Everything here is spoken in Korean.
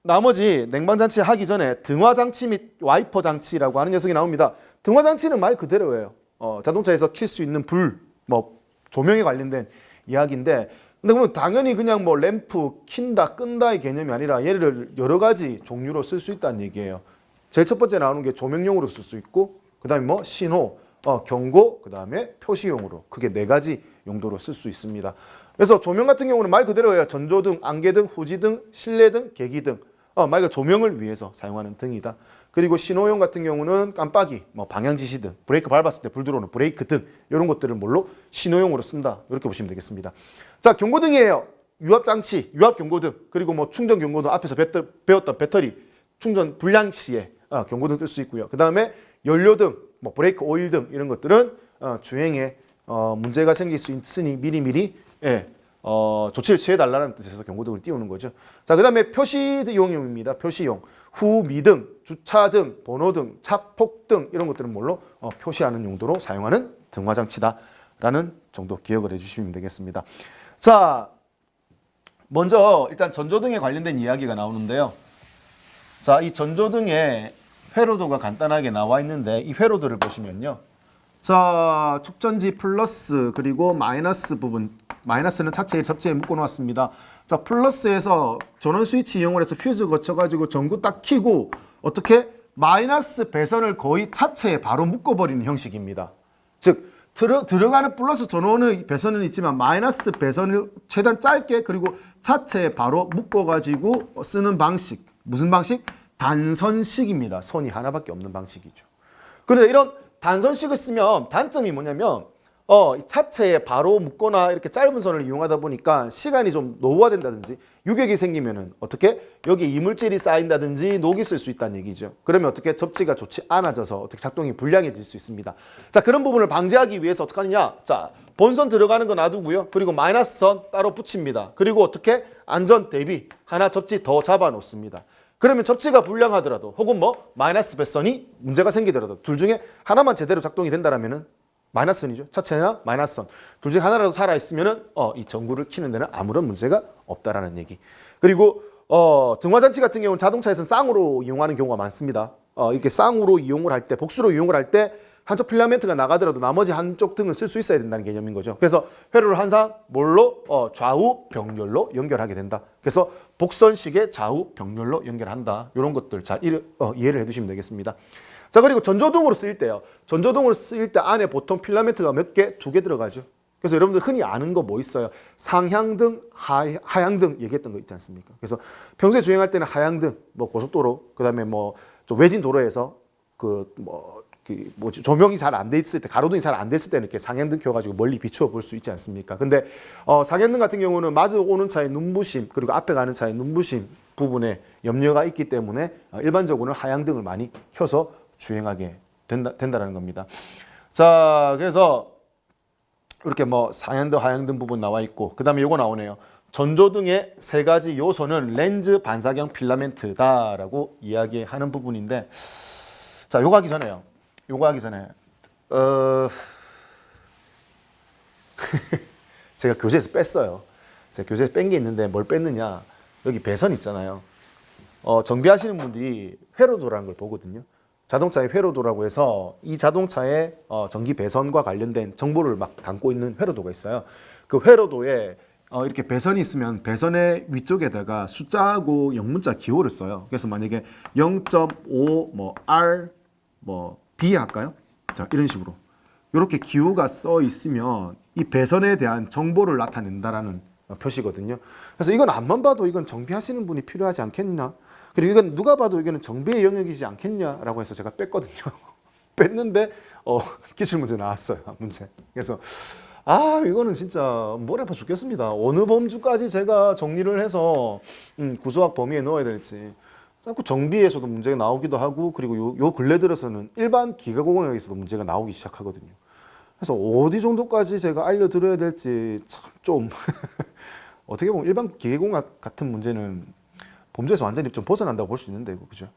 나머지 냉방장치 하기 전에 등화장치 및 와이퍼 장치라고 하는 녀석이 나옵니다. 등화장치는 말 그대로예요. 자동차에서 킬 수 있는 불, 뭐 조명에 관련된 이야기인데, 근데 그러면 당연히 그냥 뭐 램프 킨다 끈다의 개념이 아니라 얘를 여러 가지 종류로 쓸 수 있다는 얘기예요. 제일 첫 번째 나오는 게 조명용으로 쓸 수 있고, 그 다음에 뭐 신호, 경고, 그 다음에 표시용으로, 크게 네 가지 용도로 쓸 수 있습니다. 그래서 조명 같은 경우는 말 그대로예요. 전조등, 안개등, 후지등, 실내등, 계기등, 말 그대로 조명을 위해서 사용하는 등이다. 그리고 신호용 같은 경우는 깜빡이, 뭐 방향지시등, 브레이크 밟았을 때 불 들어오는 브레이크 등 이런 것들을 뭘로 신호용으로 쓴다. 이렇게 보시면 되겠습니다. 자, 경고등이에요. 유압장치, 유압경고등, 그리고 뭐 충전경고등, 앞에서 배웠던 배터리 충전 불량 시에 경고등 뜰 수 있고요. 그 다음에 연료등, 뭐 브레이크 오일 등 이런 것들은 주행에 문제가 생길 수 있으니 미리미리 조치를 취해달라는 뜻에서 경고등을 띄우는 거죠. 자, 그 다음에 표시용입니다. 표시용. 후미등, 주차등, 번호등, 차폭등 이런 것들은 뭘로 표시하는 용도로 사용하는 등화장치다라는 정도 기억을 해주시면 되겠습니다. 자, 먼저 일단 전조등에 관련된 이야기가 나오는데요. 자, 이 전조등의 회로도가 간단하게 나와 있는데 이 회로도를 보시면요. 자, 축전지 플러스 그리고 마이너스 부분, 마이너스는 차체에 접지에 묶어 놓았습니다. 자, 플러스에서 전원 스위치 이용을 해서 퓨즈 거쳐가지고 전구 딱 켜고 어떻게 마이너스 배선을 거의 차체에 바로 묶어버리는 형식입니다. 즉 들어가는 플러스 전원의 배선은 있지만 마이너스 배선을 최대한 짧게 그리고 차체에 바로 묶어가지고 쓰는 방식. 무슨 방식? 단선식입니다. 선이 하나밖에 없는 방식이죠. 그런데 이런 단선식을 쓰면 단점이 뭐냐면 차체에 바로 묶거나 이렇게 짧은 선을 이용하다 보니까 시간이 좀 노후화된다든지 유격이 생기면은 어떻게 여기 이물질이 쌓인다든지 녹이 쓸 수 있다는 얘기죠. 그러면 어떻게 접지가 좋지 않아져서 어떻게 작동이 불량해질 수 있습니다. 자, 그런 부분을 방지하기 위해서 어떻게 하느냐? 자, 본선 들어가는 거 놔두고요. 그리고 마이너스 선 따로 붙입니다. 그리고 어떻게 안전 대비 하나 접지 더 잡아 놓습니다. 그러면 접지가 불량하더라도 혹은 뭐 마이너스 배선이 문제가 생기더라도 둘 중에 하나만 제대로 작동이 된다라면은 마이너스 선이죠. 차체나 마이너스 선. 둘 중에 하나라도 살아있으면은 이 전구를 켜는 데는 아무런 문제가 없다라는 얘기. 그리고 등화장치 같은 경우는 자동차에서는 쌍으로 이용하는 경우가 많습니다. 이렇게 쌍으로 이용을 할 때, 복수로 이용을 할 때 한쪽 필라멘트가 나가더라도 나머지 한쪽 등은 쓸 수 있어야 된다는 개념인 거죠. 그래서 회로를 항상 뭘로? 좌우 병렬로 연결하게 된다. 그래서 복선식의 좌우 병렬로 연결한다. 이런 것들 잘 이해를 해두시면 되겠습니다. 자, 그리고 전조등으로 쓰일 때요. 전조등으로 쓰일 때 안에 보통 필라멘트가 몇 개? 2개 들어가죠. 그래서 여러분들 흔히 아는 거 뭐 있어요? 상향등, 하향등 얘기했던 거 있지 않습니까? 그래서 평소에 주행할 때는 하향등, 뭐 고속도로, 그 다음에 뭐 좀 외진 도로에서 조명이 잘 안 돼 있을 때, 가로등이 잘 안 됐을 때는 이렇게 상향등 켜가지고 멀리 비추어 볼 수 있지 않습니까? 근데 상향등 같은 경우는 마주 오는 차의 눈부심, 그리고 앞에 가는 차의 눈부심 부분에 염려가 있기 때문에 일반적으로는 하향등을 많이 켜서 주행하게 된다라는 겁니다. 자, 그래서 이렇게 뭐 상향등, 하향등 부분 나와 있고, 그 다음에 요거 나오네요. 전조등의 세 가지 요소는 렌즈 반사경 필라멘트다라고 이야기하는 부분인데, 자, 요거 하기 전에요. 제가 교재에서 뺐어요. 제가 교재에서 뺀 게 있는데 뭘 뺐느냐. 여기 배선 있잖아요. 정비하시는 분들이 회로도라는 걸 보거든요. 자동차의 회로도라고 해서 이 자동차의 전기 배선과 관련된 정보를 막 담고 있는 회로도가 있어요. 그 회로도에 이렇게 배선이 있으면 배선의 위쪽에다가 숫자하고 영문자 기호를 써요. 그래서 만약에 0.5 뭐 R 뭐 B 할까요? 자, 이런 식으로 이렇게 기호가 써 있으면 이 배선에 대한 정보를 나타낸다라는 표시거든요. 그래서 이건 앞만 봐도 이건 정비하시는 분이 필요하지 않겠냐? 그리고 이건 누가 봐도 이거는 정비의 영역이지 않겠냐라고 해서 제가 뺐거든요. 뺐는데 기출 문제 나왔어요. 문제. 그래서 이거는 진짜 뭘 해봐 죽겠습니다. 어느 범주까지 제가 정리를 해서 구조학 범위에 넣어야 될지. 자꾸 정비에서도 문제가 나오기도 하고, 그리고 요 근래 들어서는 일반 기계공학에서도 문제가 나오기 시작하거든요. 그래서 어디 정도까지 제가 알려드려야 될지 참 좀 어떻게 보면 일반 기계공학 같은 문제는 범주에서 완전히 좀 벗어난다고 볼 수 있는데, 그죠?